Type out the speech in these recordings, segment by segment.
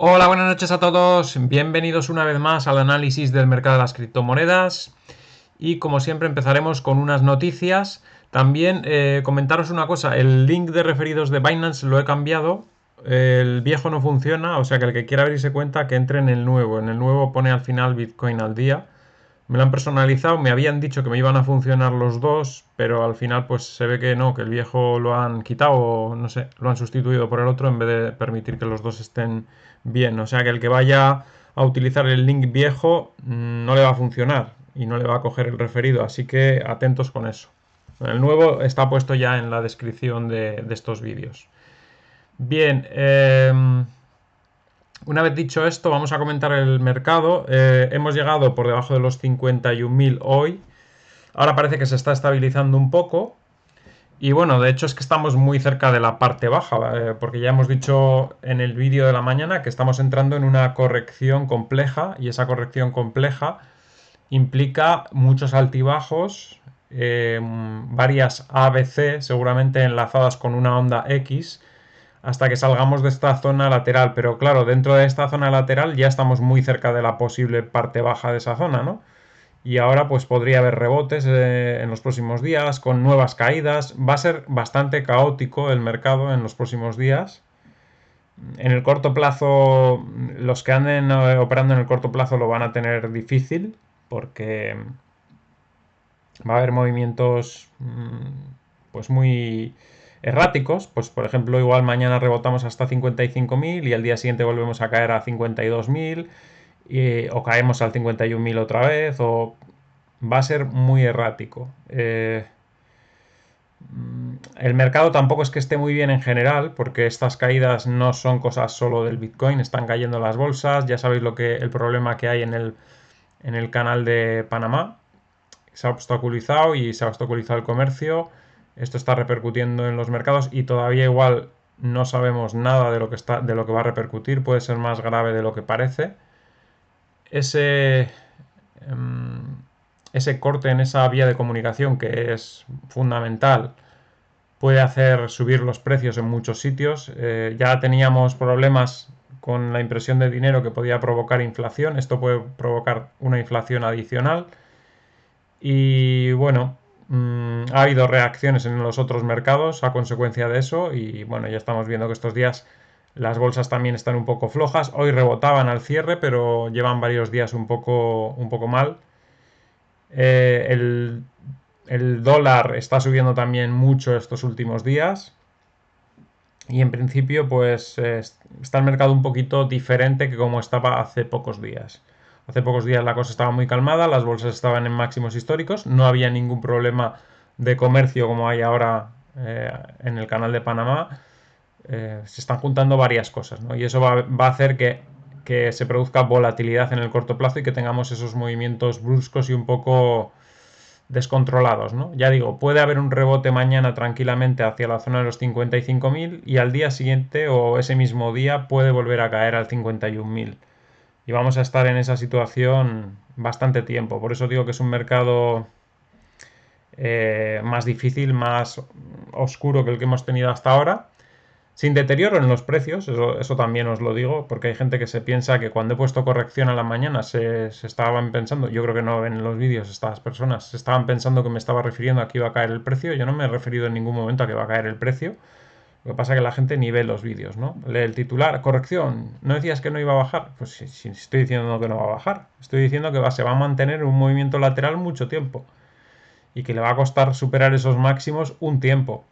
Hola, buenas noches a todos. Bienvenidos una vez más al análisis del mercado de las criptomonedas. Y como siempre empezaremos con unas noticias. También comentaros una cosa, el link de referidos de Binance lo he cambiado. El viejo no funciona, o sea que el que quiera abrirse cuenta que entre en el nuevo. En el nuevo pone al final Bitcoin al día. Me lo han personalizado, me habían dicho que me iban a funcionar los dos, pero al final pues se ve que no, que el viejo lo han quitado o no sé, lo han sustituido por el otro en vez de permitir que los dos estén bien. O sea que el que vaya a utilizar el link viejo no le va a funcionar y no le va a coger el referido, así que atentos con eso. El nuevo está puesto ya en la descripción de estos vídeos. Bien, una vez dicho esto, vamos a comentar el mercado. Hemos llegado por debajo de los 51.000 hoy. Ahora parece que se está estabilizando un poco. Y bueno, de hecho es que estamos muy cerca de la parte baja, porque ya hemos dicho en el vídeo de la mañana que estamos entrando en una corrección compleja y esa corrección compleja implica muchos altibajos, varias ABC seguramente enlazadas con una onda X hasta que salgamos de esta zona lateral. Pero claro, dentro de esta zona lateral ya estamos muy cerca de la posible parte baja de esa zona, ¿no? Y ahora pues podría haber rebotes en los próximos días con nuevas caídas. Va a ser bastante caótico el mercado en los próximos días. En el corto plazo, los que anden operando en el corto plazo lo van a tener difícil porque va a haber movimientos pues muy erráticos. Pues por ejemplo, igual mañana rebotamos hasta 55.000 y al día siguiente volvemos a caer a 52.000 o caemos al 51.000 otra vez o va a ser muy errático. El mercado tampoco es que esté muy bien en general, porque estas caídas no son cosas solo del Bitcoin, están cayendo las bolsas, ya sabéis el problema que hay en el canal de Panamá, se ha obstaculizado y se ha obstaculizado el comercio, esto está repercutiendo en los mercados y todavía igual no sabemos nada de lo que va a repercutir, puede ser más grave de lo que parece. Ese, ese corte en esa vía de comunicación que es fundamental puede hacer subir los precios en muchos sitios. Ya teníamos problemas con la impresión de dinero que podía provocar inflación. Esto puede provocar una inflación adicional. Y bueno, ha habido reacciones en los otros mercados a consecuencia de eso. Y bueno, ya estamos viendo que estos días las bolsas también están un poco flojas. Hoy rebotaban al cierre, pero llevan varios días un poco mal. Eh, el, el dólar está subiendo también mucho estos últimos días. Y en principio, pues está el mercado un poquito diferente que como estaba hace pocos días. Hace pocos días la cosa estaba muy calmada, las bolsas estaban en máximos históricos, no había ningún problema de comercio como hay ahora en el canal de Panamá. Se están juntando varias cosas, ¿no? Y eso va a hacer que se produzca volatilidad en el corto plazo y que tengamos esos movimientos bruscos y un poco descontrolados, ¿no? Ya digo, puede haber un rebote mañana tranquilamente hacia la zona de los 55.000 y al día siguiente o ese mismo día puede volver a caer al 51.000. Y vamos a estar en esa situación bastante tiempo. Por eso digo que es un mercado más difícil, más oscuro que el que hemos tenido hasta ahora. Sin deterioro en los precios, eso también os lo digo, porque hay gente que se piensa que cuando he puesto corrección a la mañana se estaban pensando, yo creo que no ven en los vídeos estas personas, se estaban pensando que me estaba refiriendo a que iba a caer el precio. Yo no me he referido en ningún momento a que va a caer el precio. Lo que pasa es que la gente ni ve los vídeos, ¿no? Lee el titular, corrección, ¿no decías que no iba a bajar? Pues sí, estoy diciendo que no va a bajar. Estoy diciendo que se va a mantener un movimiento lateral mucho tiempo y que le va a costar superar esos máximos un tiempo.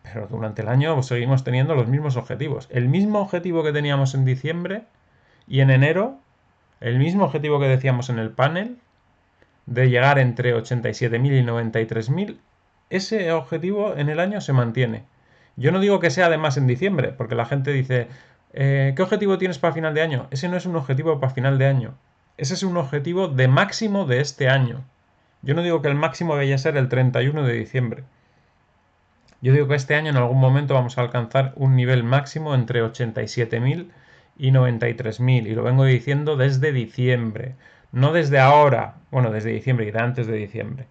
Pero durante el año seguimos teniendo los mismos objetivos. El mismo objetivo que teníamos en diciembre y en enero, el mismo objetivo que decíamos en el panel, de llegar entre 87.000 y 93.000, ese objetivo en el año se mantiene. Yo no digo que sea además en diciembre, porque la gente dice, ¿qué objetivo tienes para final de año? Ese no es un objetivo para final de año. Ese es un objetivo de máximo de este año. Yo no digo que el máximo vaya a ser el 31 de diciembre. Yo digo que este año en algún momento vamos a alcanzar un nivel máximo entre 87.000 y 93.000. Y lo vengo diciendo desde diciembre. No desde ahora. Bueno, desde diciembre y de antes de diciembre.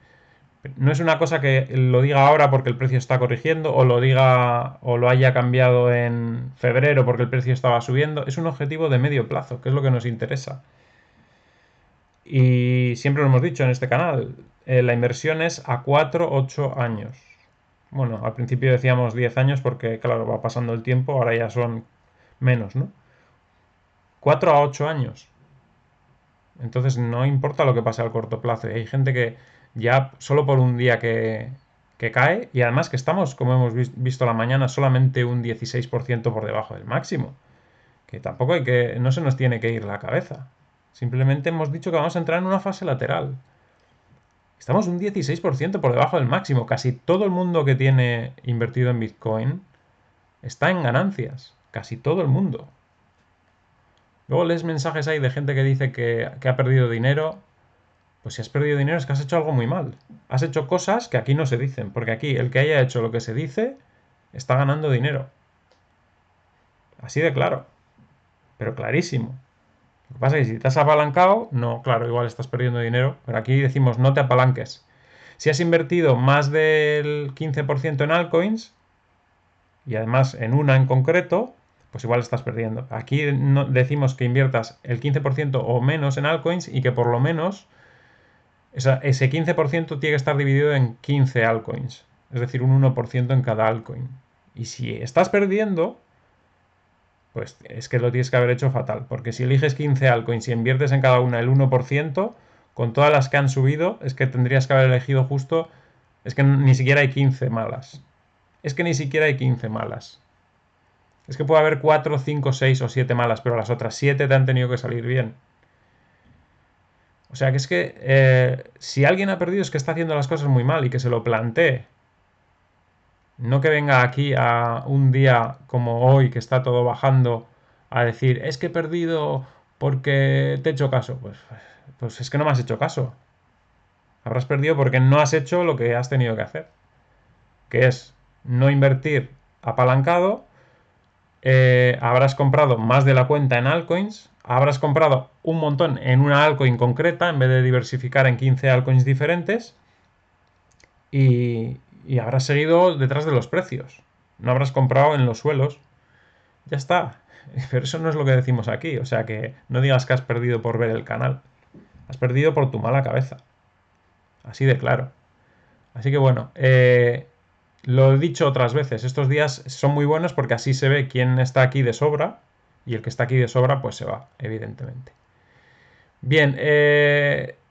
No es una cosa que lo diga ahora porque el precio está corrigiendo o lo diga o lo haya cambiado en febrero porque el precio estaba subiendo. Es un objetivo de medio plazo, que es lo que nos interesa. Y siempre lo hemos dicho en este canal, la inversión es a 4-8 años. Bueno, al principio decíamos 10 años porque, claro, va pasando el tiempo, ahora ya son menos, ¿no? 4 a 8 años. Entonces no importa lo que pase al corto plazo. Y hay gente que ya solo por un día que cae, y además que estamos, como hemos visto la mañana, solamente un 16% por debajo del máximo. Que tampoco hay que, no se nos tiene que ir la cabeza. Simplemente hemos dicho que vamos a entrar en una fase lateral. Estamos un 16% por debajo del máximo. Casi todo el mundo que tiene invertido en Bitcoin está en ganancias. Casi todo el mundo. Luego lees mensajes ahí de gente que dice que ha perdido dinero. Pues si has perdido dinero es que has hecho algo muy mal. Has hecho cosas que aquí no se dicen. Porque aquí el que haya hecho lo que se dice está ganando dinero. Así de claro. Pero clarísimo. Lo que pasa es que si te has apalancado, no, claro, igual estás perdiendo dinero. Pero aquí decimos no te apalanques. Si has invertido más del 15% en altcoins, y además en una en concreto, pues igual estás perdiendo. Aquí decimos que inviertas el 15% o menos en altcoins y que por lo menos ese 15% tiene que estar dividido en 15 altcoins. Es decir, un 1% en cada altcoin. Y si estás perdiendo, pues es que lo tienes que haber hecho fatal. Porque si eliges 15 altcoins y inviertes en cada una el 1%, con todas las que han subido, es que tendrías que haber elegido justo. Es que ni siquiera hay 15 malas. Es que ni siquiera hay 15 malas. Es que puede haber 4, 5, 6 o 7 malas, pero las otras 7 te han tenido que salir bien. O sea que es que si alguien ha perdido es que está haciendo las cosas muy mal y que se lo plantee. No que venga aquí a un día como hoy, que está todo bajando, a decir, es que he perdido porque te he hecho caso. Pues es que no me has hecho caso. Habrás perdido porque no has hecho lo que has tenido que hacer. Que es no invertir apalancado. Habrás comprado más de la cuenta en altcoins. Habrás comprado un montón en una altcoin concreta en vez de diversificar en 15 altcoins diferentes. Y habrás seguido detrás de los precios. No habrás comprado en los suelos. Ya está. Pero eso no es lo que decimos aquí. O sea que no digas que has perdido por ver el canal. Has perdido por tu mala cabeza. Así de claro. Así que bueno, lo he dicho otras veces. Estos días son muy buenos porque así se ve quién está aquí de sobra. Y el que está aquí de sobra pues se va, evidentemente. Bien,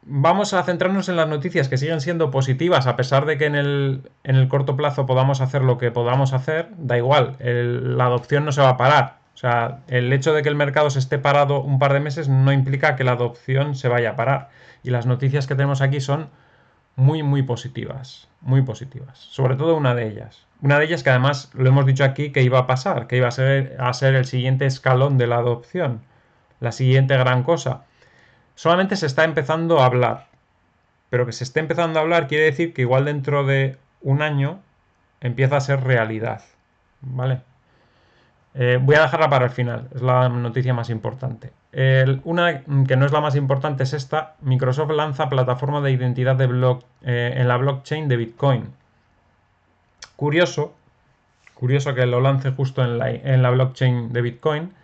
vamos a centrarnos en las noticias que siguen siendo positivas, a pesar de que en el corto plazo podamos hacer lo que podamos hacer, da igual, la adopción no se va a parar. O sea, el hecho de que el mercado se esté parado un par de meses no implica que la adopción se vaya a parar. Y las noticias que tenemos aquí son muy, muy positivas, muy positivas. Sobre todo una de ellas. Una de ellas que además lo hemos dicho aquí que iba a pasar, que iba a ser el siguiente escalón de la adopción, la siguiente gran cosa. Solamente se está empezando a hablar. Pero que se esté empezando a hablar quiere decir que igual dentro de un año empieza a ser realidad. ¿Vale? Voy a dejarla para el final. Es la noticia más importante. Una que no es la más importante es esta. Microsoft lanza plataforma de identidad en la blockchain de Bitcoin. Curioso. Curioso que lo lance justo en la blockchain de Bitcoin.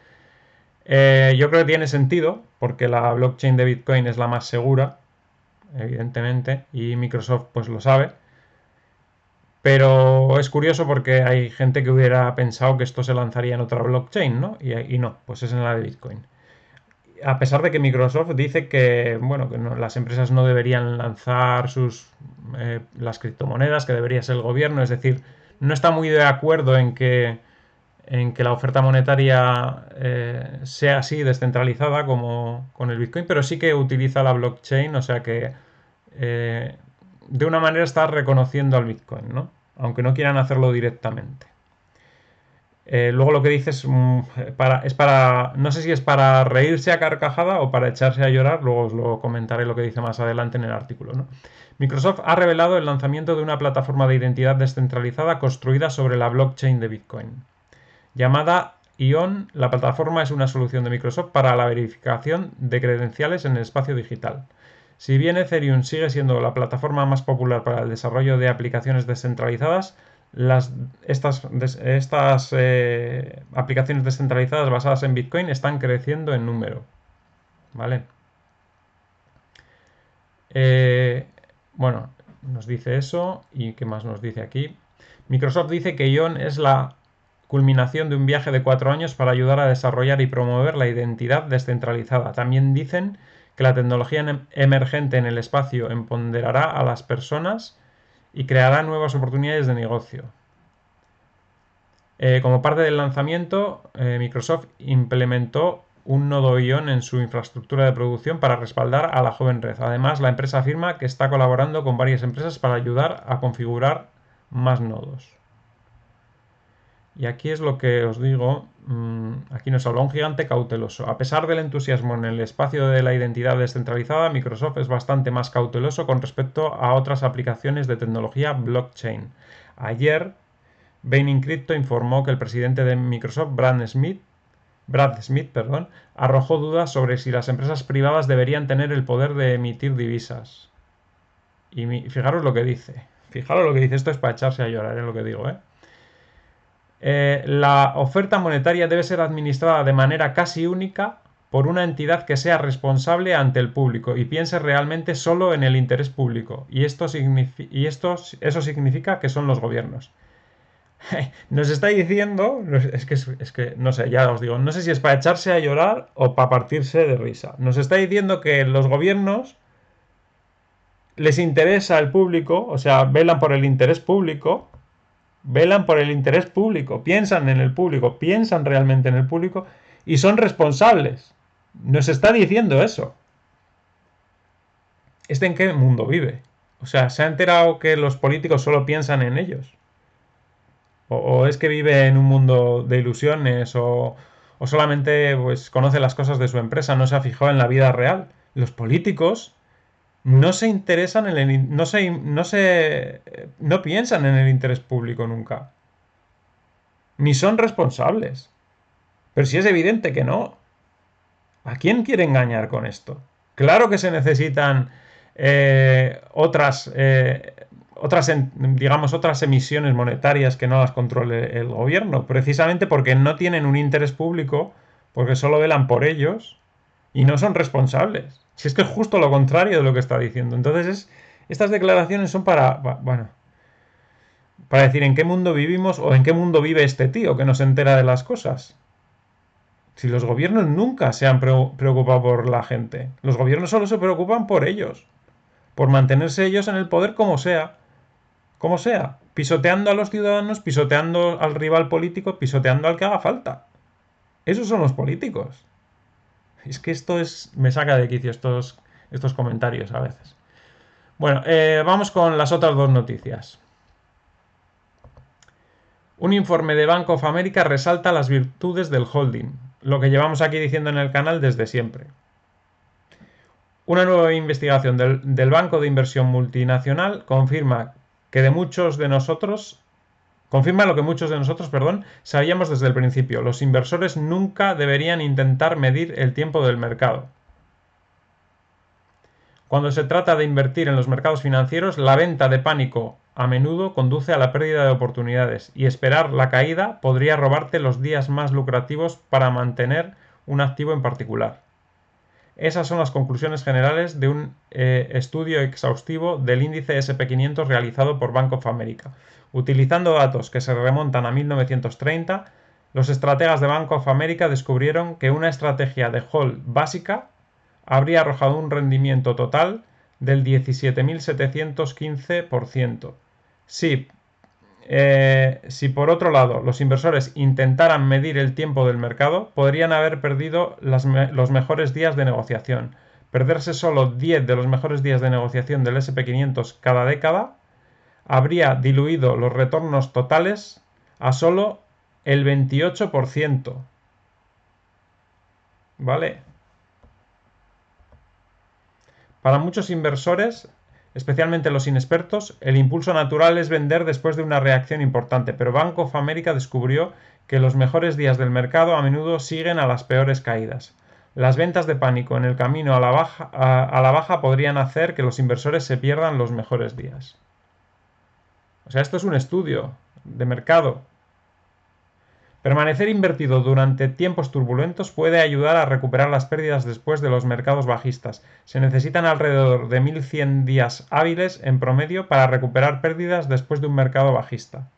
Yo creo que tiene sentido, porque la blockchain de Bitcoin es la más segura, evidentemente, y Microsoft pues lo sabe. Pero es curioso porque hay gente que hubiera pensado que esto se lanzaría en otra blockchain, ¿no? Y no, pues es en la de Bitcoin. A pesar de que Microsoft dice que, bueno, que las empresas no deberían lanzar las criptomonedas, que debería ser el gobierno, es decir, no está muy de acuerdo en que la oferta monetaria sea así descentralizada como con el Bitcoin, pero sí que utiliza la blockchain, o sea que de una manera está reconociendo al Bitcoin, ¿no? Aunque no quieran hacerlo directamente. Luego lo que dice no sé si es para reírse a carcajada o para echarse a llorar, luego os lo comentaré lo que dice más adelante en el artículo, ¿no? Microsoft ha revelado el lanzamiento de una plataforma de identidad descentralizada construida sobre la blockchain de Bitcoin. Llamada Ion, la plataforma es una solución de Microsoft para la verificación de credenciales en el espacio digital. Si bien Ethereum sigue siendo la plataforma más popular para el desarrollo de aplicaciones descentralizadas, estas aplicaciones descentralizadas basadas en Bitcoin están creciendo en número. ¿Vale? Bueno, nos dice eso. ¿Y qué más nos dice aquí? Microsoft dice que Ion es la culminación de un viaje de 4 años para ayudar a desarrollar y promover la identidad descentralizada. También dicen que la tecnología emergente en el espacio empoderará a las personas y creará nuevas oportunidades de negocio. Como parte del lanzamiento, Microsoft implementó un nodo Ion en su infraestructura de producción para respaldar a la joven red. Además, la empresa afirma que está colaborando con varias empresas para ayudar a configurar más nodos. Y aquí es lo que os digo, aquí nos habla un gigante cauteloso. A pesar del entusiasmo en el espacio de la identidad descentralizada, Microsoft es bastante más cauteloso con respecto a otras aplicaciones de tecnología blockchain. Ayer, Bain Crypto informó que el presidente de Microsoft, Brad Smith, arrojó dudas sobre si las empresas privadas deberían tener el poder de emitir divisas. Y fijaros lo que dice. Fijaros lo que dice. Esto es para echarse a llorar, es lo que digo, ¿eh? La oferta monetaria debe ser administrada de manera casi única por una entidad que sea responsable ante el público y piense realmente solo en el interés público. Eso significa que son los gobiernos. Nos está diciendo, es que no sé, ya os digo, no sé si es para echarse a llorar o para partirse de risa. Nos está diciendo que los gobiernos les interesa el público, o sea, velan por el interés público, piensan en el público, piensan realmente en el público y son responsables. Nos está diciendo eso. ¿En qué mundo vive? O sea, ¿se ha enterado que los políticos solo piensan en ellos? ¿O es que vive en un mundo de ilusiones o solamente pues, conoce las cosas de su empresa, no se ha fijado en la vida real? Los políticos no se interesan en el, no piensan en el interés público nunca. Ni son responsables. Pero si es evidente que no. ¿A quién quiere engañar con esto? Claro que se necesitan otras emisiones monetarias que no las controle el gobierno, precisamente porque no tienen un interés público, porque solo velan por ellos y no son responsables. Si es que es justo lo contrario de lo que está diciendo. Entonces, estas declaraciones son para decir en qué mundo vivimos o en qué mundo vive este tío que no se entera de las cosas. Si los gobiernos nunca se han preocupado por la gente, los gobiernos solo se preocupan por ellos, por mantenerse ellos en el poder como sea, pisoteando a los ciudadanos, pisoteando al rival político, pisoteando al que haga falta. Esos son los políticos. Es que me saca de quicio estos comentarios a veces. Bueno, vamos con las otras dos noticias. Un informe de Bank of America resalta las virtudes del holding, lo que llevamos aquí diciendo en el canal desde siempre. Una nueva investigación del Banco de Inversión Multinacional confirma lo que muchos de nosotros, sabíamos desde el principio. Los inversores nunca deberían intentar medir el tiempo del mercado. Cuando se trata de invertir en los mercados financieros, la venta de pánico a menudo conduce a la pérdida de oportunidades y esperar la caída podría robarte los días más lucrativos para mantener un activo en particular. Esas son las conclusiones generales de un estudio exhaustivo del índice SP500 realizado por Bank of America. Utilizando datos que se remontan a 1930, los estrategas de Bank of America descubrieron que una estrategia de hold básica habría arrojado un rendimiento total del 17.715%. Si por otro lado los inversores intentaran medir el tiempo del mercado, podrían haber perdido los mejores días de negociación. Perderse solo 10 de los mejores días de negociación del SP500 cada década habría diluido los retornos totales a solo el 28%. ¿Vale? Para muchos inversores, especialmente los inexpertos, el impulso natural es vender después de una reacción importante, pero Bank of America descubrió que los mejores días del mercado a menudo siguen a las peores caídas. Las ventas de pánico en el camino a la baja podrían hacer que los inversores se pierdan los mejores días. O sea, esto es un estudio de mercado. Permanecer invertido durante tiempos turbulentos puede ayudar a recuperar las pérdidas después de los mercados bajistas. Se necesitan alrededor de 1100 días hábiles en promedio para recuperar pérdidas después de un mercado bajista.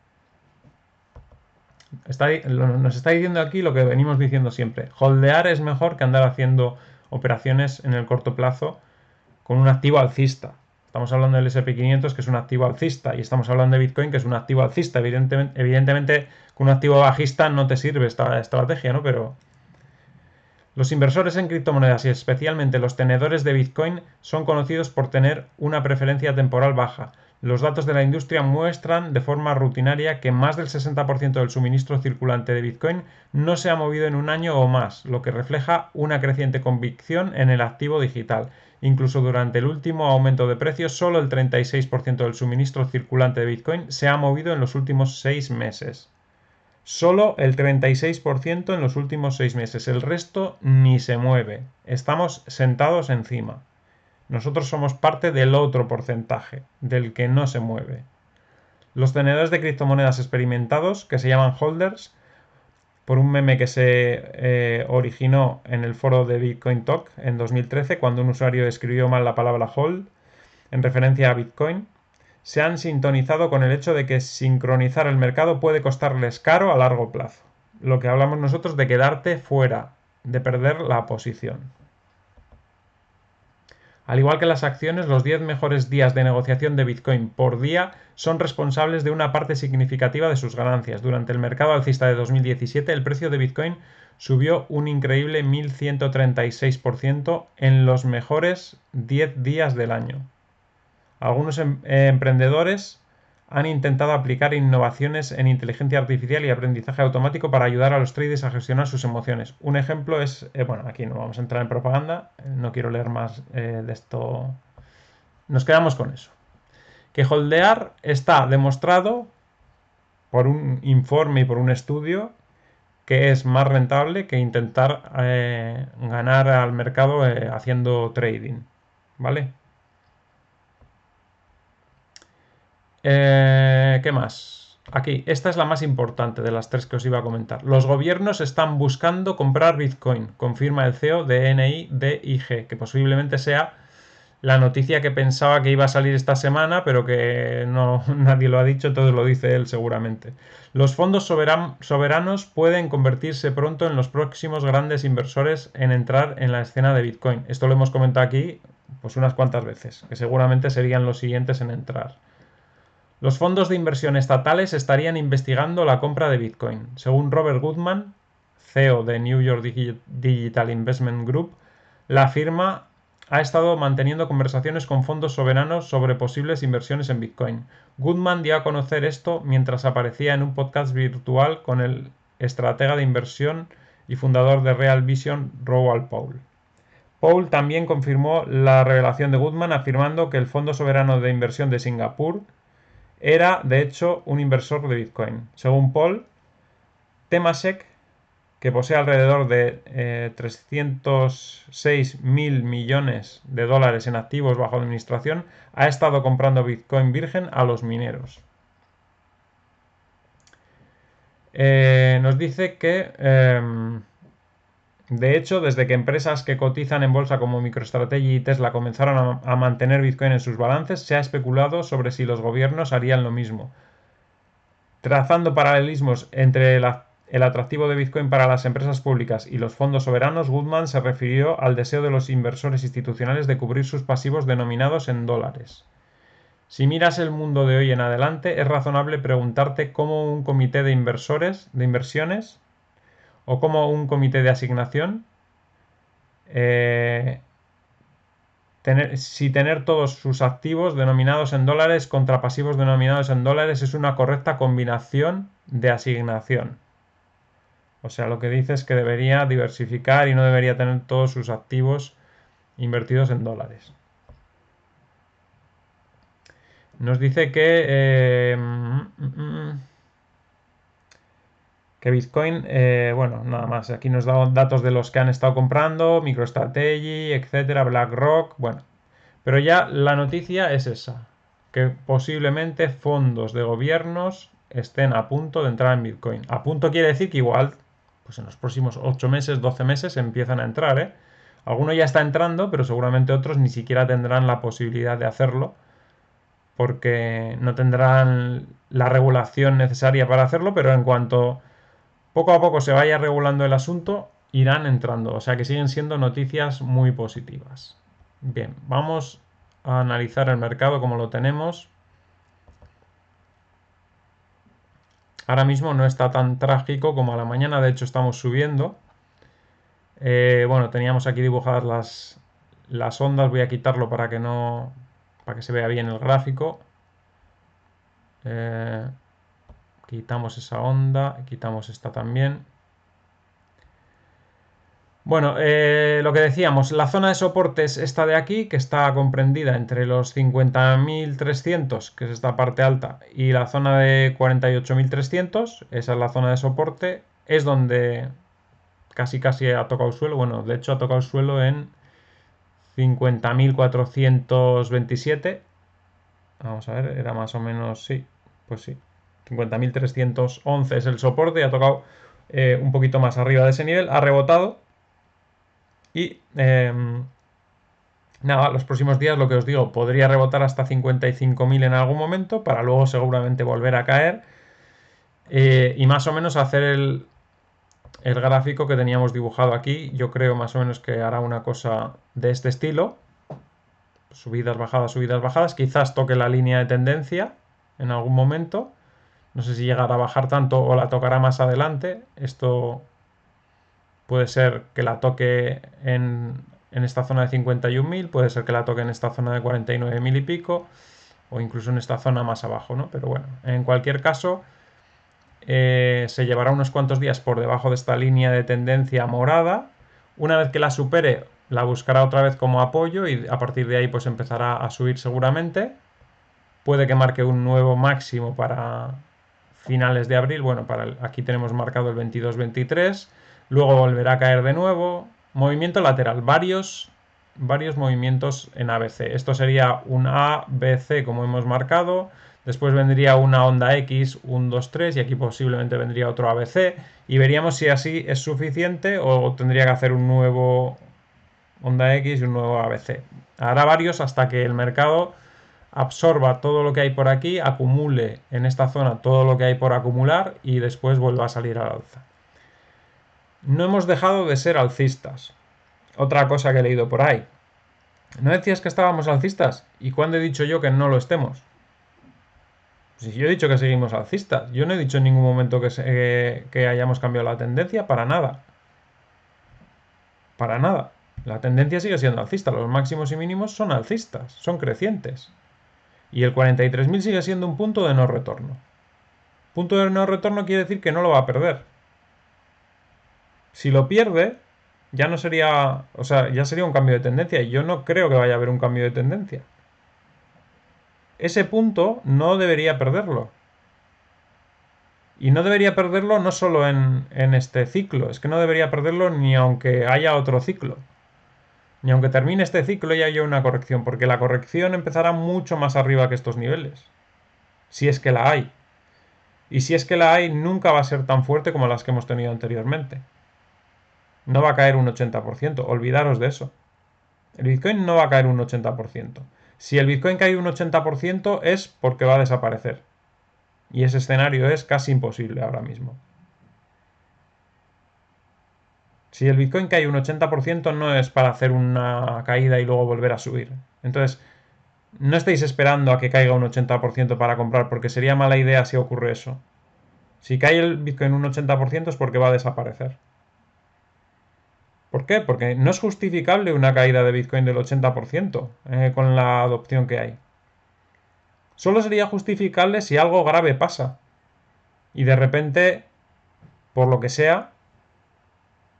Nos está diciendo aquí lo que venimos diciendo siempre. Holdear es mejor que andar haciendo operaciones en el corto plazo con un activo alcista. Estamos hablando del SP500, que es un activo alcista, y estamos hablando de Bitcoin, que es un activo alcista. Evidentemente con un activo bajista no te sirve esta estrategia, ¿no? Pero los inversores en criptomonedas y especialmente los tenedores de Bitcoin son conocidos por tener una preferencia temporal baja. Los datos de la industria muestran de forma rutinaria que más del 60% del suministro circulante de Bitcoin no se ha movido en un año o más, lo que refleja una creciente convicción en el activo digital. Incluso durante el último aumento de precios, solo el 36% del suministro circulante de Bitcoin se ha movido en los últimos 6 meses. Solo el 36% en los últimos 6 meses. El resto ni se mueve. Estamos sentados encima. Nosotros somos parte del otro porcentaje, del que no se mueve. Los tenedores de criptomonedas experimentados, que se llaman holders, por un meme que se originó en el foro de Bitcoin Talk en 2013, cuando un usuario escribió mal la palabra hold, en referencia a Bitcoin, se han sintonizado con el hecho de que sincronizar el mercado puede costarles caro a largo plazo. Lo que hablamos nosotros de quedarte fuera, de perder la posición. Al igual que las acciones, los 10 mejores días de negociación de Bitcoin por día son responsables de una parte significativa de sus ganancias. Durante el mercado alcista de 2017, el precio de Bitcoin subió un increíble 1136% en los mejores 10 días del año. Algunos emprendedores han intentado aplicar innovaciones en inteligencia artificial y aprendizaje automático para ayudar a los traders a gestionar sus emociones. Un ejemplo es, bueno, aquí no vamos a entrar en propaganda, no quiero leer más de esto. Nos quedamos con eso. Que holdear está demostrado por un informe y por un estudio que es más rentable que intentar ganar al mercado haciendo trading. ¿Vale? ¿Qué más? Aquí, esta es la más importante de las tres que os iba a comentar. Los gobiernos están buscando comprar Bitcoin, confirma el CEO de NIDIG, que posiblemente sea la noticia que pensaba que iba a salir esta semana, pero que no nadie lo ha dicho, entonces lo dice él seguramente. Los fondos soberanos pueden convertirse pronto en los próximos grandes inversores en entrar en la escena de Bitcoin. Esto lo hemos comentado aquí pues unas cuantas veces, que seguramente serían los siguientes en entrar. Los fondos de inversión estatales estarían investigando la compra de Bitcoin. Según Robert Goodman, CEO de New York Digital Investment Group, la firma ha estado manteniendo conversaciones con fondos soberanos sobre posibles inversiones en Bitcoin. Goodman dio a conocer esto mientras aparecía en un podcast virtual con el estratega de inversión y fundador de Real Vision, Raoul Pal. Pal también confirmó la revelación de Goodman afirmando que el Fondo Soberano de Inversión de Singapur era, de hecho, un inversor de Bitcoin. Según Paul, Temasek, que posee alrededor de 306.000 millones de dólares en activos bajo administración, ha estado comprando Bitcoin virgen a los mineros. Nos dice que, de hecho, desde que empresas que cotizan en bolsa como MicroStrategy y Tesla comenzaron a mantener Bitcoin en sus balances, se ha especulado sobre si los gobiernos harían lo mismo. Trazando paralelismos entre el atractivo de Bitcoin para las empresas públicas y los fondos soberanos, Goodman se refirió al deseo de los inversores institucionales de cubrir sus pasivos denominados en dólares. Si miras el mundo de hoy en adelante, es razonable preguntarte cómo un comité de inversiones, o cómo un comité de asignación, si tener todos sus activos denominados en dólares contra pasivos denominados en dólares es una correcta combinación de asignación. O sea, lo que dice es que debería diversificar y no debería tener todos sus activos invertidos en dólares. Nos dice que Que Bitcoin, bueno, nada más. Aquí nos da datos de los que han estado comprando, MicroStrategy, etcétera, BlackRock, bueno. Pero ya la noticia es esa, que posiblemente fondos de gobiernos estén a punto de entrar en Bitcoin. A punto quiere decir que igual, pues en los próximos 8 meses, 12 meses empiezan a entrar, ¿eh? Alguno ya está entrando, pero seguramente otros ni siquiera tendrán la posibilidad de hacerlo porque no tendrán la regulación necesaria para hacerlo, pero en cuanto poco a poco se vaya regulando el asunto, irán entrando. O sea que siguen siendo noticias muy positivas. Bien, vamos a analizar el mercado como lo tenemos. Ahora mismo no está tan trágico como a la mañana, de hecho estamos subiendo. Bueno, teníamos aquí dibujadas las ondas, voy a quitarlo para que no, para que se vea bien el gráfico. Eh, Quitamos esa onda, quitamos esta también. Bueno, lo que decíamos, la zona de soporte es esta de aquí, que está comprendida entre los 50.300, que es esta parte alta, y la zona de 48.300, esa es la zona de soporte, es donde casi casi ha tocado suelo, bueno, de hecho ha tocado suelo en 50.427, vamos a ver, era más o menos, sí, pues sí, 50.311 es el soporte y ha tocado un poquito más arriba de ese nivel, ha rebotado y nada, los próximos días lo que os digo, podría rebotar hasta 55.000 en algún momento para luego seguramente volver a caer y más o menos hacer el gráfico que teníamos dibujado aquí. Yo creo más o menos que hará una cosa de este estilo. Subidas, bajadas. Quizás toque la línea de tendencia en algún momento. No sé si llegará a bajar tanto o la tocará más adelante. Esto puede ser que la toque en esta zona de 51.000, puede ser que la toque en esta zona de 49.000 y pico, o incluso en esta zona más abajo, ¿no? Pero bueno, en cualquier caso, se llevará unos cuantos días por debajo de esta línea de tendencia morada. Una vez que la supere, la buscará otra vez como apoyo y a partir de ahí pues empezará a subir seguramente. Puede que marque un nuevo máximo para finales de abril. Bueno, aquí tenemos marcado el 22-23. Luego volverá a caer de nuevo. Movimiento lateral. Varios movimientos en ABC. Esto sería un ABC como hemos marcado. Después vendría una onda X, un 2, 3 y aquí posiblemente vendría otro ABC. Y veríamos si así es suficiente o tendría que hacer un nuevo onda X y un nuevo ABC. Hará varios hasta que el mercado absorba todo lo que hay por aquí, acumule en esta zona todo lo que hay por acumular y después vuelva a salir al alza. No hemos dejado de ser alcistas. Otra cosa que he leído por ahí. ¿No decías que estábamos alcistas? ¿Y cuándo he dicho yo que no lo estemos? Si yo he dicho que seguimos alcistas, yo no he dicho en ningún momento que hayamos cambiado la tendencia, para nada. Para nada. La tendencia sigue siendo alcista, los máximos y mínimos son alcistas, son crecientes. Y el 43.000 sigue siendo un punto de no retorno. Punto de no retorno quiere decir que no lo va a perder. Si lo pierde, ya no sería, o sea, ya sería un cambio de tendencia. Y yo no creo que vaya a haber un cambio de tendencia. Ese punto no debería perderlo. Y no debería perderlo no solo en este ciclo, es que no debería perderlo ni aunque haya otro ciclo. Ni aunque termine este ciclo y haya una corrección, porque la corrección empezará mucho más arriba que estos niveles. Si es que la hay. Y si es que la hay, nunca va a ser tan fuerte como las que hemos tenido anteriormente. No va a caer un 80%, olvidaros de eso. El Bitcoin no va a caer un 80%. Si el Bitcoin cae un 80% es porque va a desaparecer. Y ese escenario es casi imposible ahora mismo. Si el Bitcoin cae un 80% no es para hacer una caída y luego volver a subir. Entonces, no estéis esperando a que caiga un 80% para comprar, porque sería mala idea si ocurre eso. Si cae el Bitcoin un 80% es porque va a desaparecer. ¿Por qué? Porque no es justificable una caída de Bitcoin del 80% con la adopción que hay. Solo sería justificable si algo grave pasa. Y de repente, por lo que sea,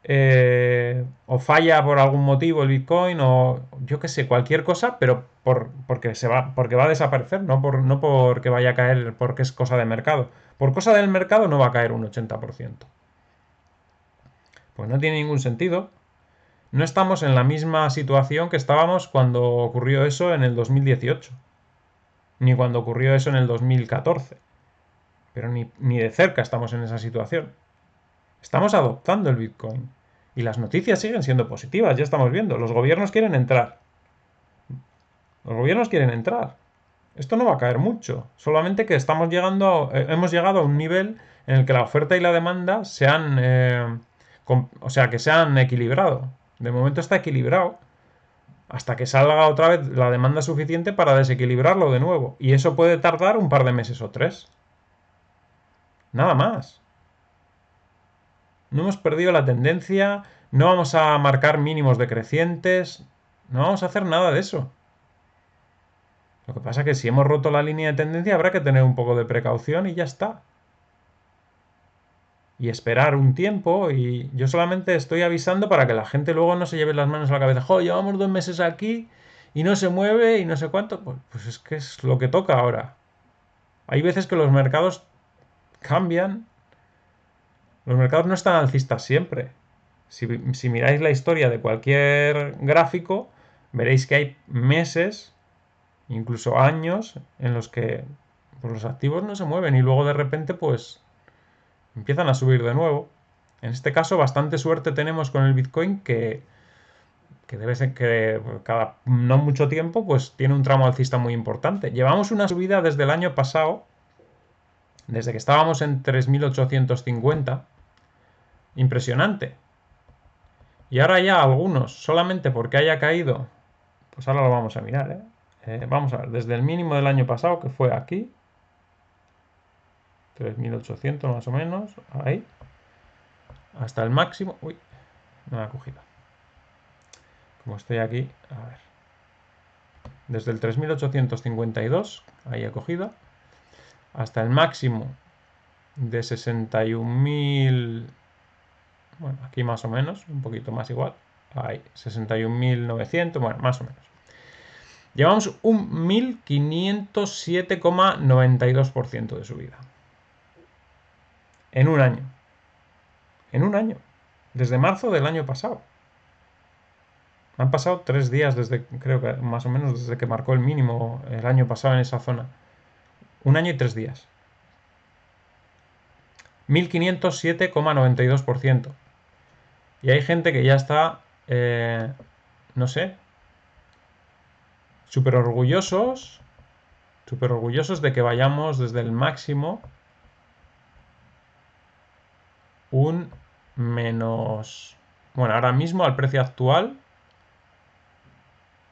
o falla por algún motivo el Bitcoin o yo qué sé, cualquier cosa, pero porque va a desaparecer, no porque vaya a caer porque es cosa de mercado. Por cosa del mercado no va a caer un 80%. Pues no tiene ningún sentido. No estamos en la misma situación que estábamos cuando ocurrió eso en el 2018, ni cuando ocurrió eso en el 2014. Pero ni de cerca estamos en esa situación. Estamos adoptando el Bitcoin. Y las noticias siguen siendo positivas, ya estamos viendo. Los gobiernos quieren entrar. Los gobiernos quieren entrar. Esto no va a caer mucho. Solamente que hemos llegado a un nivel en el que la oferta y la demanda o sea, que se han equilibrado. De momento está equilibrado. Hasta que salga otra vez la demanda suficiente para desequilibrarlo de nuevo. Y eso puede tardar un par de meses o tres. Nada más. No hemos perdido la tendencia, no vamos a marcar mínimos decrecientes, no vamos a hacer nada de eso. Lo que pasa es que si hemos roto la línea de tendencia habrá que tener un poco de precaución y ya está. Y esperar un tiempo y yo solamente estoy avisando para que la gente luego no se lleve las manos a la cabeza. ¡Jo, llevamos 2 meses aquí y no se mueve y no sé cuánto! Pues es que es lo que toca ahora. Hay veces que los mercados cambian. Los mercados no están alcistas siempre. Si miráis la historia de cualquier gráfico, veréis que hay meses, incluso años, en los que pues, los activos no se mueven y luego de repente pues empiezan a subir de nuevo. En este caso, bastante suerte tenemos con el Bitcoin que debe ser que cada no mucho tiempo pues tiene un tramo alcista muy importante. Llevamos una subida desde el año pasado, desde que estábamos en 3.850, impresionante. Y ahora ya algunos, solamente porque haya caído, pues ahora lo vamos a mirar, ¿eh? Vamos a ver, desde el mínimo del año pasado, que fue aquí, 3.800 más o menos, ahí, hasta el máximo, uy, no la he cogido. Como estoy aquí, a ver, desde el 3.852, ahí he cogido, hasta el máximo de 61.000, bueno, aquí más o menos, un poquito más igual, ahí, 61.900, bueno, más o menos. Llevamos un 1.507,92% de subida. En un año. En un año. Desde marzo del año pasado. Han pasado 3 días desde, creo que más o menos desde que marcó el mínimo el año pasado en esa zona. 1 año y 3 días. 1.507,92%. Y hay gente que ya está, no sé, súper orgullosos de que vayamos desde el máximo un menos, bueno, ahora mismo al precio actual,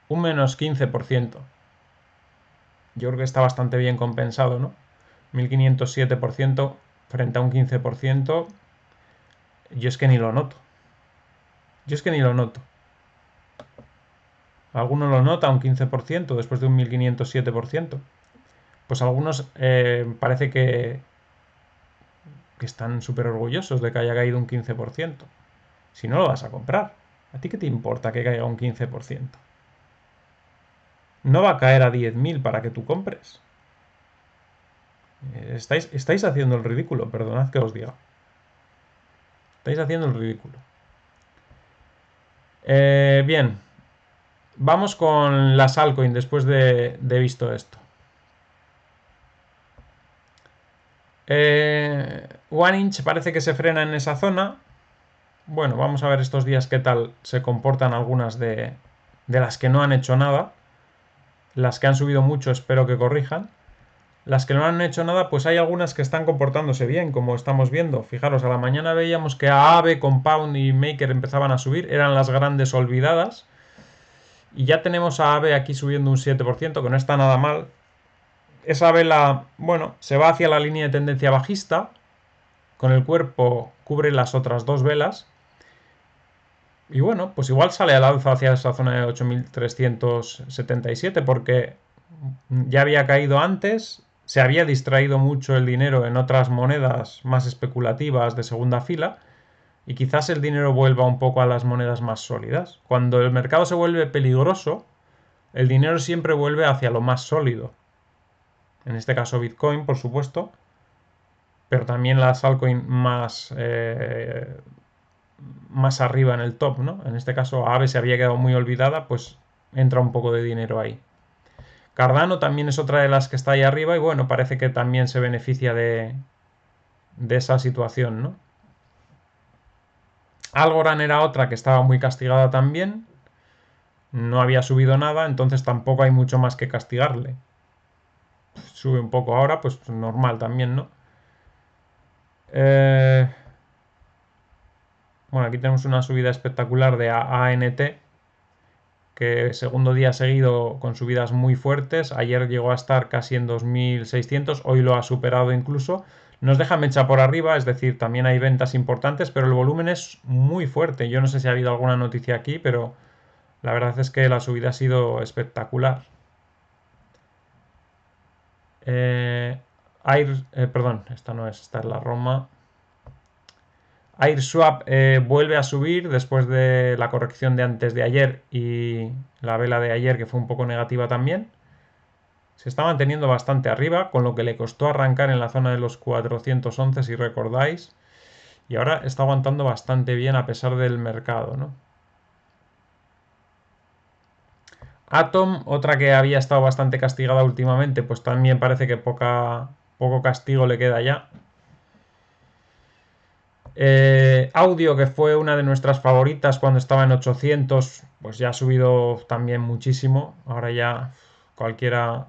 un menos 15%. Yo creo que está bastante bien compensado, ¿no? 1.507% frente a un 15%, yo es que ni lo noto. Yo es que ni lo noto. Alguno lo nota un 15% después de un 1.507%. Pues algunos parece que están súper orgullosos de que haya caído un 15%. Si no lo vas a comprar, ¿a ti qué te importa que caiga un 15%? No va a caer a 10.000 para que tú compres. Estáis haciendo el ridículo, perdonad que os diga. Estáis haciendo el ridículo. Bien, vamos con las altcoins después de visto esto. One Inch parece que se frena en esa zona. Bueno, vamos a ver estos días qué tal se comportan algunas de las que no han hecho nada. Las que han subido mucho espero que corrijan. Las que no han hecho nada, pues hay algunas que están comportándose bien, como estamos viendo. Fijaros, a la mañana veíamos que AAVE, Compound y Maker empezaban a subir, eran las grandes olvidadas. Y ya tenemos a AAVE aquí subiendo un 7%, que no está nada mal. Esa vela, bueno, se va hacia la línea de tendencia bajista, con el cuerpo cubre las otras dos velas. Y bueno, pues igual sale al alza hacia esa zona de 8.377 porque ya había caído antes, se había distraído mucho el dinero en otras monedas más especulativas de segunda fila y quizás el dinero vuelva un poco a las monedas más sólidas. Cuando el mercado se vuelve peligroso, el dinero siempre vuelve hacia lo más sólido. En este caso Bitcoin, por supuesto, pero también las altcoins más arriba en el top, ¿no? En este caso AVE se había quedado muy olvidada, pues entra un poco de dinero ahí. Cardano también es otra de las que está ahí arriba y bueno, parece que también se beneficia de esa situación, ¿no? Algorand era otra que estaba muy castigada también, no había subido nada, entonces tampoco hay mucho más que castigarle. Sube un poco ahora, pues normal también, ¿no? Bueno, aquí tenemos una subida espectacular de ANT, que segundo día seguido con subidas muy fuertes. Ayer llegó a estar casi en 2.600, hoy lo ha superado incluso. Nos deja mecha por arriba, es decir, también hay ventas importantes, pero el volumen es muy fuerte. Yo no sé si ha habido alguna noticia aquí, pero la verdad es que la subida ha sido espectacular. Perdón, esta no es, esta es la Roma. AirSwap vuelve a subir después de la corrección de antes de ayer y la vela de ayer que fue un poco negativa también. Se está manteniendo bastante arriba, con lo que le costó arrancar en la zona de los 411 si recordáis. Y ahora está aguantando bastante bien a pesar del mercado, ¿no? Atom, otra que había estado bastante castigada últimamente, pues también parece que poco castigo le queda ya. Audio, que fue una de nuestras favoritas cuando estaba en 800, pues ya ha subido también muchísimo. Ahora ya cualquiera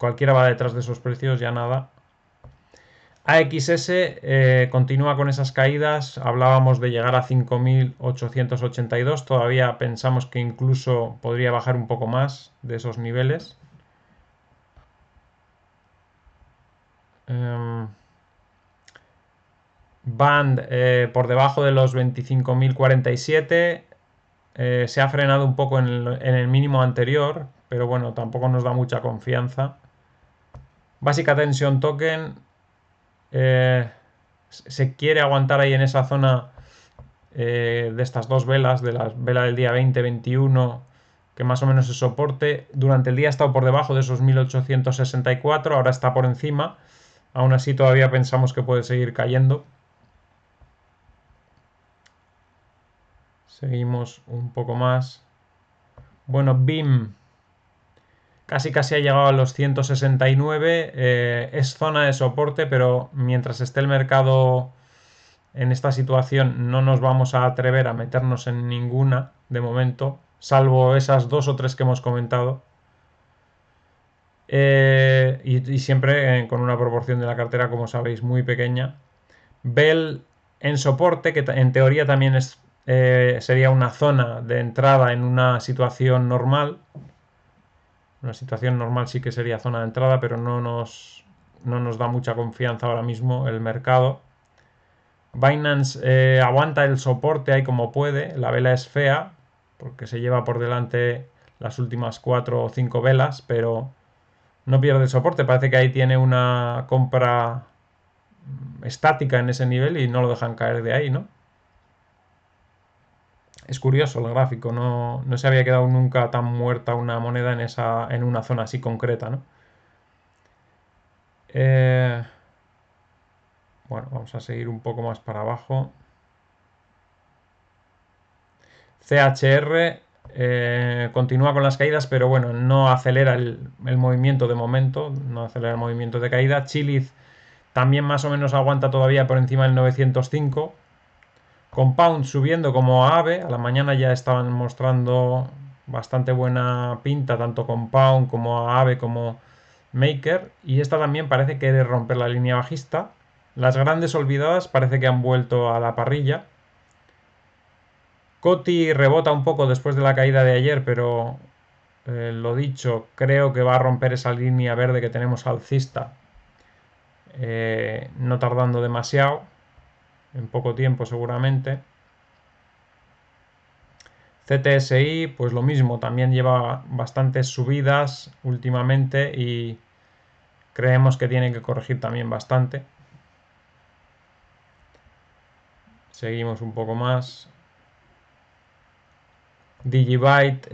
va detrás de esos precios, ya nada. AXS continúa con esas caídas. Hablábamos de llegar a 5.882. Todavía pensamos que incluso podría bajar un poco más de esos niveles. Band por debajo de los 25.047. Se ha frenado un poco en el mínimo anterior, pero bueno, tampoco nos da mucha confianza. Básica Tension Token se quiere aguantar ahí en esa zona de estas dos velas, de la vela del día 20-21, que más o menos es soporte. Durante el día ha estado por debajo de esos 1864, ahora está por encima. Aún así todavía pensamos que puede seguir cayendo. Seguimos un poco más. Bueno, BIM casi ha llegado a los 169. Es zona de soporte, pero mientras esté el mercado en esta situación no nos vamos a atrever a meternos en ninguna de momento, salvo esas dos o tres que hemos comentado. Y siempre con una proporción de la cartera, como sabéis, muy pequeña. Bell en soporte, que en teoría también sería una zona de entrada en una situación normal. Una situación normal sí que sería zona de entrada, pero no nos da mucha confianza ahora mismo el mercado. Binance aguanta el soporte ahí como puede. La vela es fea porque se lleva por delante las últimas 4 o 5 velas, pero no pierde el soporte. Parece que ahí tiene una compra estática en ese nivel y no lo dejan caer de ahí, ¿no? Es curioso el gráfico, no se había quedado nunca tan muerta una moneda en una zona así concreta, ¿no? Bueno, vamos a seguir un poco más para abajo. CHR continúa con las caídas, pero bueno, no acelera el movimiento de momento, no acelera el movimiento de caída. Chiliz también más o menos aguanta todavía por encima del 905. Compound subiendo como AVE, a la mañana ya estaban mostrando bastante buena pinta, tanto Compound como AVE como Maker, y esta también parece querer romper la línea bajista. Las grandes olvidadas parece que han vuelto a la parrilla. Coti rebota un poco después de la caída de ayer, pero lo dicho, creo que va a romper esa línea verde que tenemos alcista, no tardando demasiado, en poco tiempo seguramente. CTSI, pues lo mismo, también lleva bastantes subidas últimamente y creemos que tiene que corregir también bastante. Seguimos un poco más. Digibyte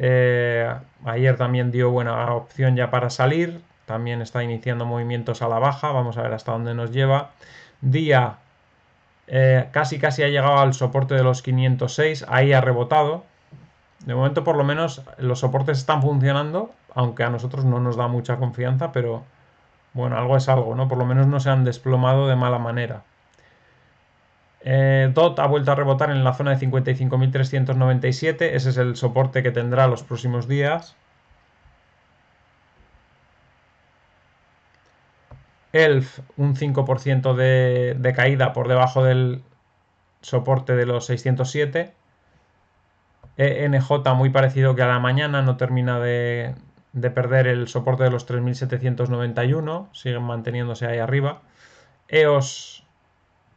ayer también dio buena opción ya para salir. También está iniciando movimientos a la baja. Vamos a ver hasta dónde nos lleva. Día casi ha llegado al soporte de los 506. Ahí ha rebotado. De momento por lo menos los soportes están funcionando. Aunque a nosotros no nos da mucha confianza. Pero bueno, algo es algo, ¿no? Por lo menos no se han desplomado de mala manera. DOT ha vuelto a rebotar en la zona de 55.397. Ese es el soporte que tendrá los próximos días. ELF, un 5% de caída por debajo del soporte de los 607. ENJ muy parecido que a la mañana, no termina de perder el soporte de los 3.791. Siguen manteniéndose ahí arriba. EOS,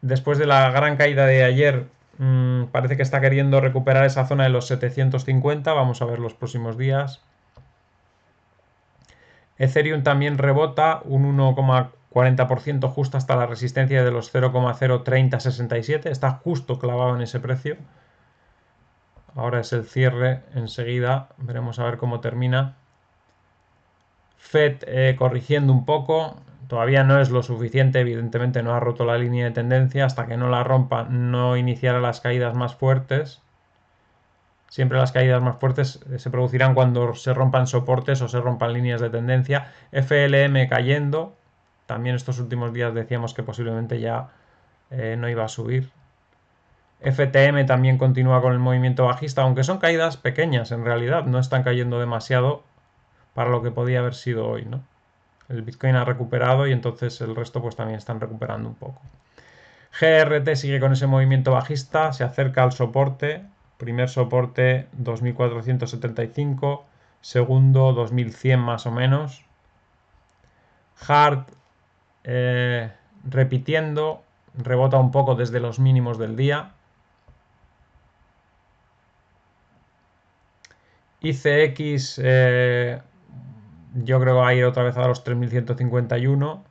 después de la gran caída de ayer, parece que está queriendo recuperar esa zona de los 750. Vamos a ver los próximos días. Ethereum también rebota un 1,40% justo hasta la resistencia de los 0,03067. Está justo clavado en ese precio. Ahora es el cierre. Enseguida veremos a ver cómo termina. Fed corrigiendo un poco. Todavía no es lo suficiente, evidentemente no ha roto la línea de tendencia. Hasta que no la rompa, no iniciará las caídas más fuertes. Siempre las caídas más fuertes se producirán cuando se rompan soportes o se rompan líneas de tendencia. FLM cayendo. También estos últimos días decíamos que posiblemente ya no iba a subir. FTM también continúa con el movimiento bajista, aunque son caídas pequeñas en realidad. No están cayendo demasiado para lo que podía haber sido hoy, ¿no? El Bitcoin ha recuperado y entonces el resto pues también están recuperando un poco. GRT sigue con ese movimiento bajista, se acerca al soporte. Primer soporte 2475, segundo 2100 más o menos. Hard repitiendo, rebota un poco desde los mínimos del día. ICX yo creo que va a ir otra vez a los 3151,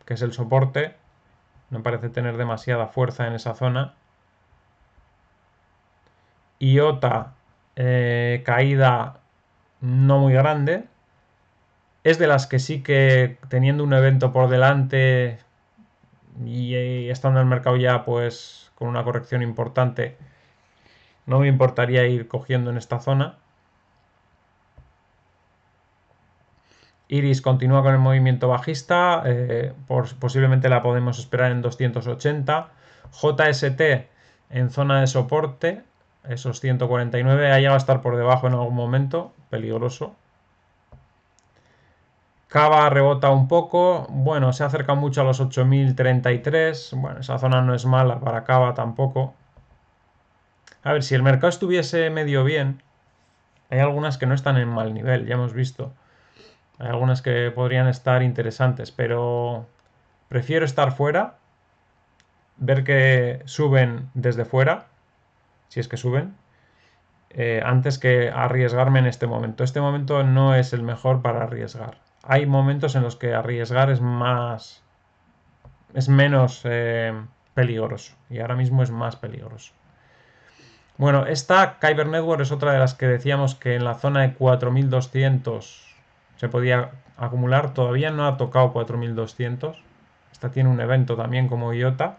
que es el soporte. No parece tener demasiada fuerza en esa zona. IOTA caída no muy grande. Es de las que sí que teniendo un evento por delante y estando en el mercado ya pues con una corrección importante, no me importaría ir cogiendo en esta zona. Iris continúa con el movimiento bajista, posiblemente la podemos esperar en 280. JST en zona de soporte, esos 149, ha llegado a estar por debajo en algún momento, peligroso. Cava rebota un poco, bueno, se acerca mucho a los 8033, bueno, esa zona no es mala para Cava tampoco. A ver, si el mercado estuviese medio bien, hay algunas que no están en mal nivel, ya hemos visto. Hay algunas que podrían estar interesantes, pero prefiero estar fuera, ver que suben desde fuera, si es que suben, antes que arriesgarme en este momento. Este momento no es el mejor para arriesgar. Hay momentos en los que arriesgar es menos peligroso, y ahora mismo es más peligroso. Bueno, esta Kyber Network es otra de las que decíamos que en la zona de 4200 se podía acumular. Todavía no ha tocado 4200. Esta tiene un evento también como IOTA.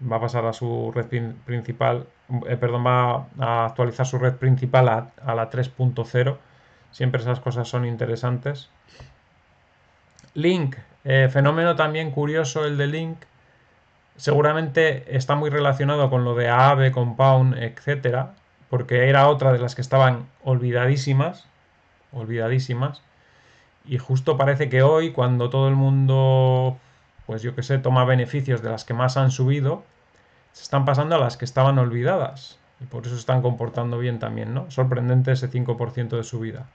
Va a pasar a su red principal, va a actualizar su red principal a la 3.0. Siempre esas cosas son interesantes. Link, fenómeno también curioso el de Link. Seguramente está muy relacionado con lo de Aave, Compound, etcétera, porque era otra de las que estaban olvidadísimas, y justo parece que hoy, cuando todo el mundo, pues yo que sé, toma beneficios de las que más han subido, se están pasando a las que estaban olvidadas, y por eso se están comportando bien también, ¿no? Sorprendente ese 5% de subida.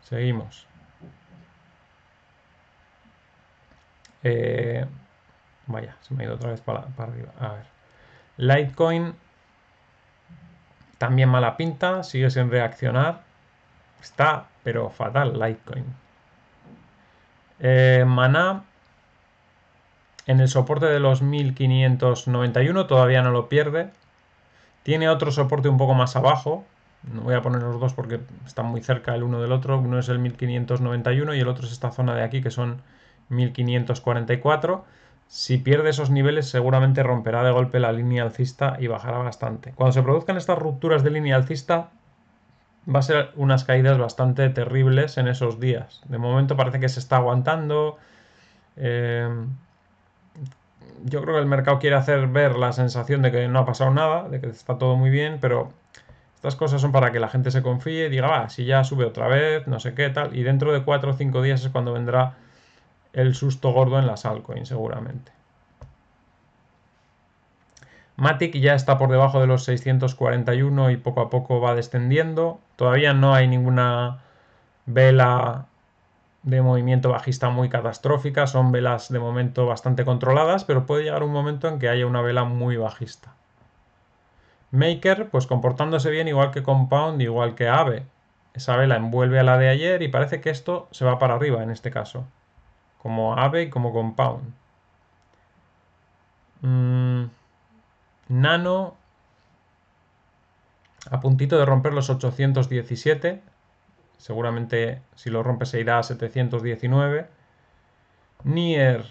Seguimos. Vaya, se me ha ido otra vez para arriba. A ver. Litecoin, también mala pinta, sigue sin reaccionar. Está, pero fatal, Litecoin. Maná, en el soporte de los 1591, todavía no lo pierde. Tiene otro soporte un poco más abajo. No voy a poner los dos porque están muy cerca el uno del otro. Uno es el 1591 y el otro es esta zona de aquí que son 1544. Si pierde esos niveles seguramente romperá de golpe la línea alcista y bajará bastante. Cuando se produzcan estas rupturas de línea alcista va a ser unas caídas bastante terribles en esos días. De momento parece que se está aguantando. Yo creo que el mercado quiere hacer ver la sensación de que no ha pasado nada, de que está todo muy bien, pero estas cosas son para que la gente se confíe y diga, va, si ya sube otra vez, no sé qué, tal. Y dentro de 4 o 5 días es cuando vendrá el susto gordo en las altcoins, seguramente. Matic ya está por debajo de los 641 y poco a poco va descendiendo. Todavía no hay ninguna vela de movimiento bajista muy catastrófica, son velas de momento bastante controladas, pero puede llegar un momento en que haya una vela muy bajista. Maker, pues comportándose bien igual que Compound, igual que Aave. Esa vela envuelve a la de ayer y parece que esto se va para arriba en este caso, como Aave y como Compound. Nano a puntito de romper los 817. Seguramente si lo rompe se irá a 719. Nier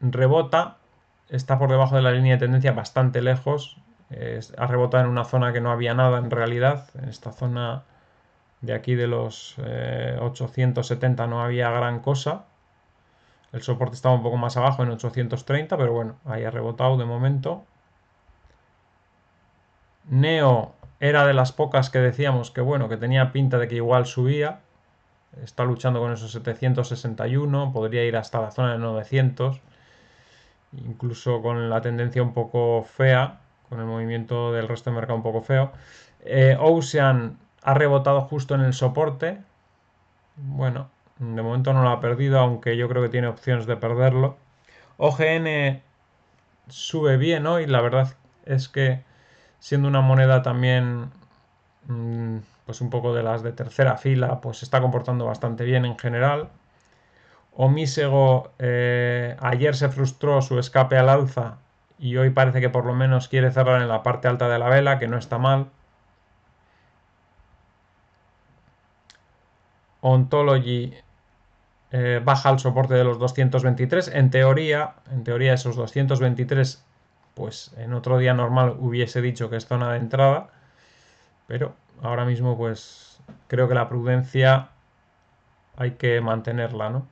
rebota. Está por debajo de la línea de tendencia bastante lejos. Ha rebotado en una zona que no había nada en realidad. En esta zona de aquí de los 870 no había gran cosa. El soporte estaba un poco más abajo en 830, pero bueno, ahí ha rebotado de momento. Neo era de las pocas que decíamos que bueno, que tenía pinta de que igual subía. Está luchando con esos 761, podría ir hasta la zona de 900. Incluso con la tendencia un poco fea, con el movimiento del resto del mercado un poco feo. Ocean ha rebotado justo en el soporte. Bueno, de momento no lo ha perdido, aunque yo creo que tiene opciones de perderlo. OGN sube bien hoy, la verdad es que siendo una moneda también pues un poco de las de tercera fila, pues se está comportando bastante bien en general. Omísego ayer se frustró su escape al alza y hoy parece que por lo menos quiere cerrar en la parte alta de la vela, que no está mal. Ontology baja al soporte de los 223. En teoría esos 223, pues en otro día normal hubiese dicho que es zona de entrada, pero ahora mismo pues creo que la prudencia hay que mantenerla, ¿no?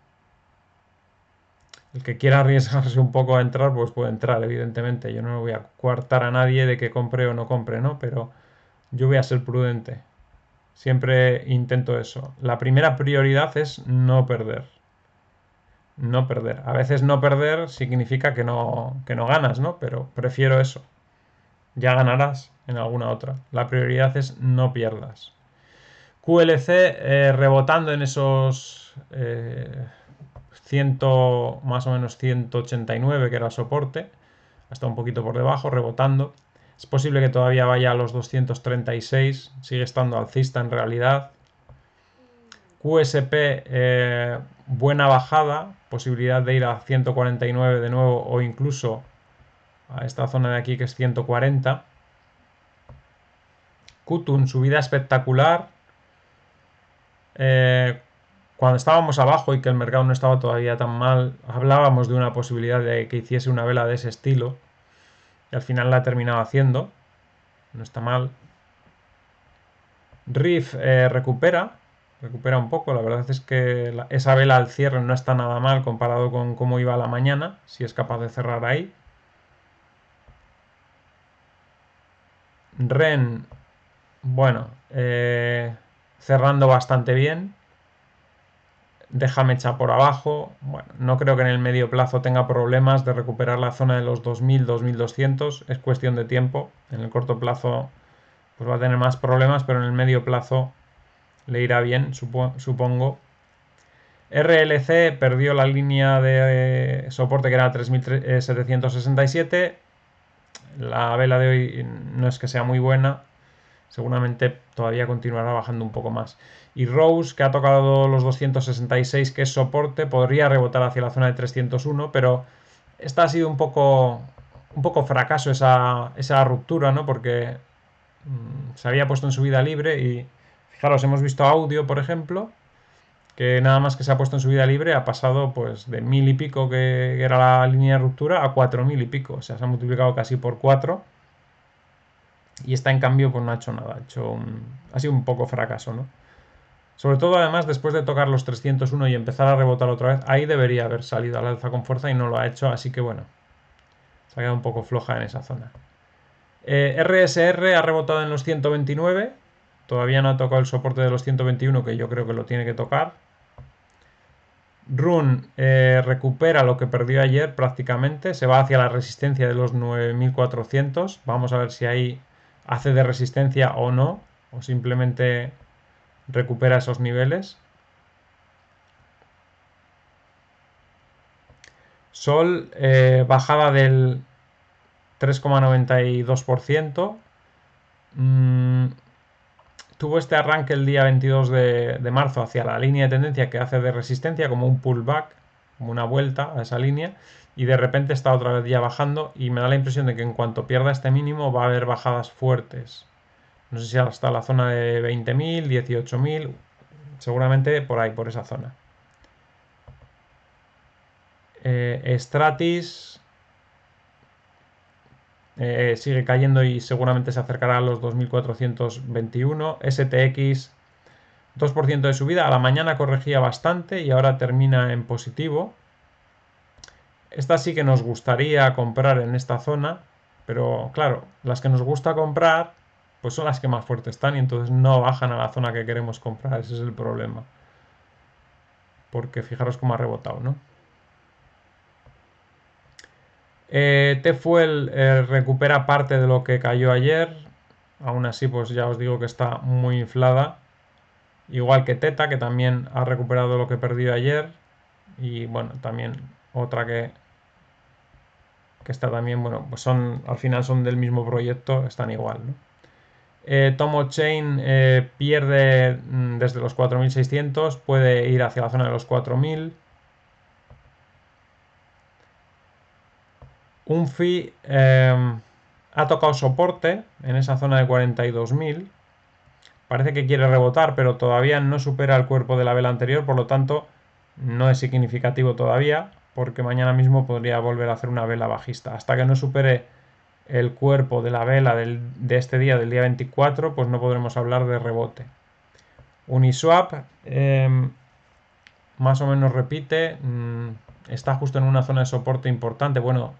El que quiera arriesgarse un poco a entrar, pues puede entrar, evidentemente. Yo no voy a coartar a nadie de que compre o no compre, ¿no? Pero yo voy a ser prudente. Siempre intento eso. La primera prioridad es no perder. No perder. A veces no perder significa que no ganas, ¿no? Pero prefiero eso. Ya ganarás en alguna otra. La prioridad es no pierdas. QLC rebotando en esos 100, más o menos 189 que era soporte, hasta un poquito por debajo, rebotando. Es posible que todavía vaya a los 236, sigue estando alcista en realidad. QSP, buena bajada, posibilidad de ir a 149 de nuevo o incluso a esta zona de aquí que es 140. Qutun, subida espectacular. Cuando estábamos abajo y que el mercado no estaba todavía tan mal, hablábamos de una posibilidad de que hiciese una vela de ese estilo. Y al final la ha terminado haciendo. No está mal. Riff recupera un poco. La verdad es que esa vela al cierre no está nada mal comparado con cómo iba la mañana, si es capaz de cerrar ahí. Ren, bueno, cerrando bastante bien. Deja mecha por abajo. Bueno, no creo que en el medio plazo tenga problemas de recuperar la zona de los 2000, 2200. Es cuestión de tiempo. En el corto plazo pues va a tener más problemas, pero en el medio plazo le irá bien, supongo. RLC perdió la línea de soporte que era 3767. La vela de hoy no es que sea muy buena. seguramente todavía continuará bajando un poco más. Y Rose, que ha tocado los 266, que es soporte, podría rebotar hacia la zona de 301, pero esta ha sido un poco fracaso esa ruptura, ¿no? Porque se había puesto en subida libre y fijaros, hemos visto audio, por ejemplo, que nada más que se ha puesto en subida libre ha pasado pues de 1000 y pico que era la línea de ruptura a 4000 y pico, o sea, se ha multiplicado casi por 4 y esta en cambio pues no ha hecho nada, ha sido un poco fracaso, ¿no? Sobre todo además después de tocar los 301 y empezar a rebotar otra vez, ahí debería haber salido al alza con fuerza y no lo ha hecho, así que bueno, se ha quedado un poco floja en esa zona. RSR ha rebotado en los 129, todavía no ha tocado el soporte de los 121 que yo creo que lo tiene que tocar. Run recupera lo que perdió ayer prácticamente, se va hacia la resistencia de los 9400, vamos a ver si ahí hace de resistencia o no, o simplemente recupera esos niveles. Sol, bajada del 3,92%. Tuvo este arranque el día 22 de marzo hacia la línea de tendencia que hace de resistencia, como un pullback, como una vuelta a esa línea, y de repente está otra vez ya bajando y me da la impresión de que en cuanto pierda este mínimo va a haber bajadas fuertes. No sé si hasta la zona de 20.000, 18.000, seguramente por ahí, por esa zona. Stratis sigue cayendo y seguramente se acercará a los 2421. STX 2% de subida, a la mañana corregía bastante y ahora termina en positivo. Esta sí que nos gustaría comprar en esta zona, pero claro, las que nos gusta comprar pues son las que más fuertes están y entonces no bajan a la zona que queremos comprar, ese es el problema. Porque fijaros cómo ha rebotado, ¿no? T-Fuel recupera parte de lo que cayó ayer, aún así pues ya os digo que está muy inflada. Igual que Teta, que también ha recuperado lo que perdió ayer. Y bueno, también otra que está también, bueno, pues al final son del mismo proyecto, están igual, ¿no? Tomo Chain pierde desde los 4600, puede ir hacia la zona de los 4000. Unfi ha tocado soporte en esa zona de 42.000. Parece que quiere rebotar, pero todavía no supera el cuerpo de la vela anterior, por lo tanto no es significativo todavía, porque mañana mismo podría volver a hacer una vela bajista. Hasta que no supere el cuerpo de la vela de este día, del día 24, pues no podremos hablar de rebote. Uniswap más o menos repite, está justo en una zona de soporte importante. Bueno,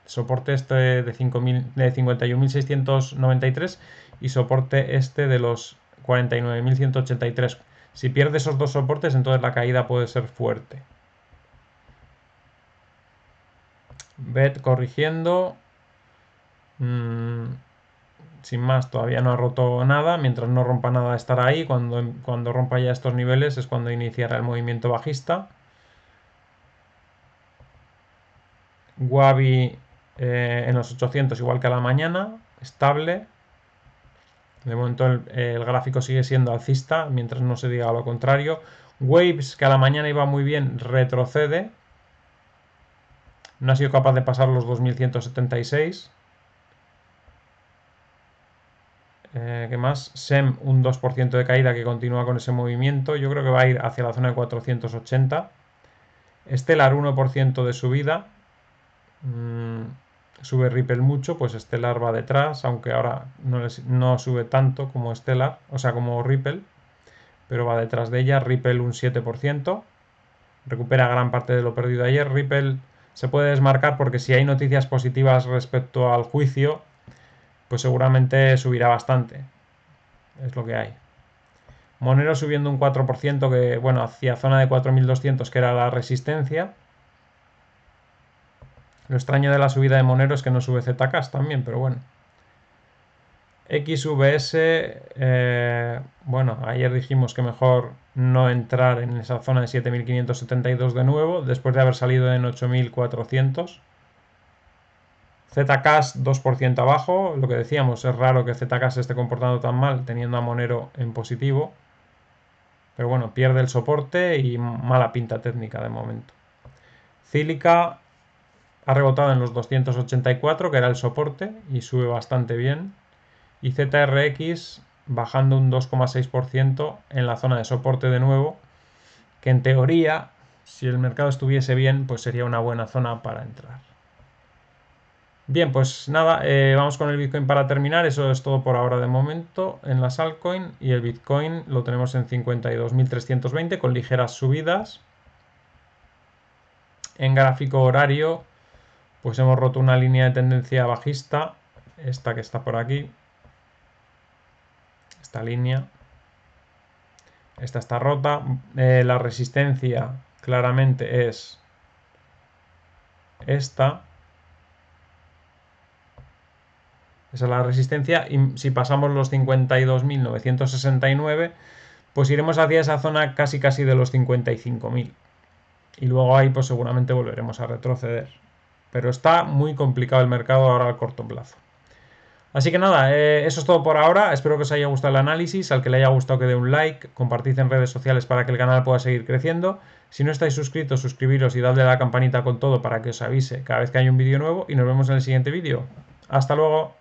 soporte este de 51.693 y soporte este de los 49.183. Si pierde esos dos soportes, entonces la caída puede ser fuerte. BET corrigiendo. Sin más, todavía no ha roto nada. Mientras no rompa nada, estará ahí. Cuando rompa ya estos niveles es cuando iniciará el movimiento bajista. Wabi en los 800, igual que a la mañana, estable. De momento el gráfico sigue siendo alcista, mientras no se diga lo contrario. Waves, que a la mañana iba muy bien, retrocede. No ha sido capaz de pasar los 2176. ¿Qué más? SEM, un 2% de caída que continúa con ese movimiento. Yo creo que va a ir hacia la zona de 480. Stellar, 1% de subida. Sube Ripple mucho, pues Stellar va detrás, aunque ahora no sube tanto como Stellar, o sea, como Ripple, pero va detrás de ella. Ripple un 7%, recupera gran parte de lo perdido ayer. Ripple se puede desmarcar porque si hay noticias positivas respecto al juicio, pues seguramente subirá bastante, es lo que hay. Monero subiendo un 4%, que bueno, hacia zona de 4200, que era la resistencia. Lo extraño de la subida de Monero es que no sube ZK también, pero bueno. XVS, bueno, ayer dijimos que mejor no entrar en esa zona de 7.572 de nuevo, después de haber salido en 8.400. Zcash 2% abajo, lo que decíamos, es raro que Zcash se esté comportando tan mal teniendo a Monero en positivo. Pero bueno, pierde el soporte y mala pinta técnica de momento. Cílica ha rebotado en los 284, que era el soporte, y sube bastante bien. Y ZRX bajando un 2,6% en la zona de soporte de nuevo, que en teoría, si el mercado estuviese bien, pues sería una buena zona para entrar. Bien, pues nada, vamos con el Bitcoin para terminar. Eso es todo por ahora de momento en las altcoin. Y el Bitcoin lo tenemos en 52.320 con ligeras subidas. En gráfico horario, pues hemos roto una línea de tendencia bajista. Esta que está por aquí. Esta línea. Esta está rota. La resistencia claramente es esta. Esa es la resistencia. Y si pasamos los 52.969, pues iremos hacia esa zona casi de los 55.000. Y luego ahí pues seguramente volveremos a retroceder. Pero está muy complicado el mercado ahora a corto plazo. Así que nada, eso es todo por ahora. Espero que os haya gustado el análisis. Al que le haya gustado que dé un like, compartid en redes sociales para que el canal pueda seguir creciendo. Si no estáis suscritos, suscribiros y dadle a la campanita con todo para que os avise cada vez que hay un vídeo nuevo. Y nos vemos en el siguiente vídeo. Hasta luego.